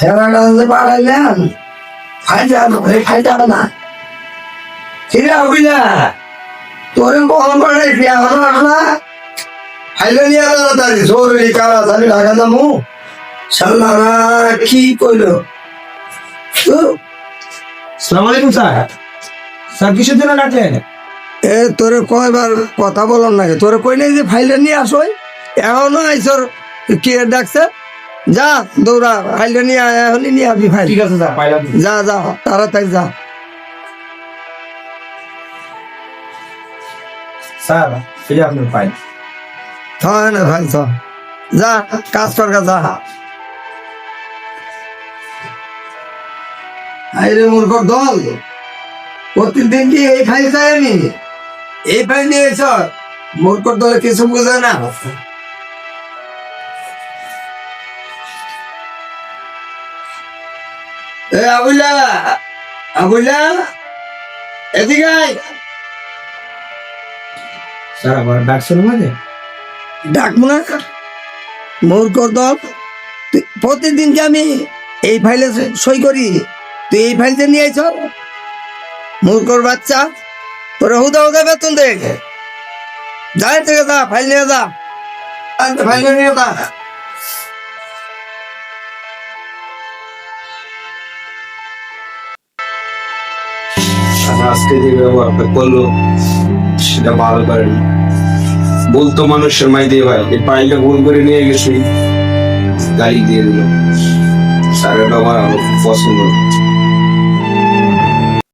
ছেলেটা যে পাঠাইলেন খাইতে না কিরা বুঝলা তোরে কখন পাঠাইছি এখনো আসলা খাইলে নিয়ে তাড়াতাড়ি জরুরি তাড়াতাড়ি ঢাকা যাবো সাল্লারা কি কইলো সালাম আলাইকুম স্যার। স্যার কিসের জন্য ডাকলেন? এ তোরে কয়বার কথা বলার নাকি তোরে কই নাই যে ফাইলটা নিয়ে আসোই এখনো আইসর কে ডাকছে যা দৌড়া ফাইলটা নিয়ে এখনই নিয়ে আসবি ফাইল ঠিক আছে স্যার, পাইলাম। যা যা তাড়াতাড়ি যা স্যার এই যে আপনার ফাইল। হয় না ভাই তো যা কাজ কর যা আরে মূর্খ দল প্রতিদিন কি এই ফাইল চাই আমি এই ফাইল নিয়ে এস মূর্খ দলে কিছু বোঝে না এ আবুলা আবুলা এদিকে আয়। স্যার আবার ডাকছেন আমাকে? ডাকবো না মূর্খ দল প্রতিদিন কি আমি এই ফাইলে সই করি তুই এই ফাইলটা নিয়ে আইছ মূর্খর বাচ্চা তোর হুদা হুদা বেতন দে যাই থেকে যা ফাইল নিয়ে যা ফাইল নিয়ে যা আজকে যে ব্যবহারটা করলো সেটা ভালো করেনি। বলতো মানুষের মাই দিয়ে ভাই এই পাইলে ভুল করে নিয়ে গেছি গাড়ি দিয়ে দিল। স্যারের ব্যবহার আমার খুব পছন্দ।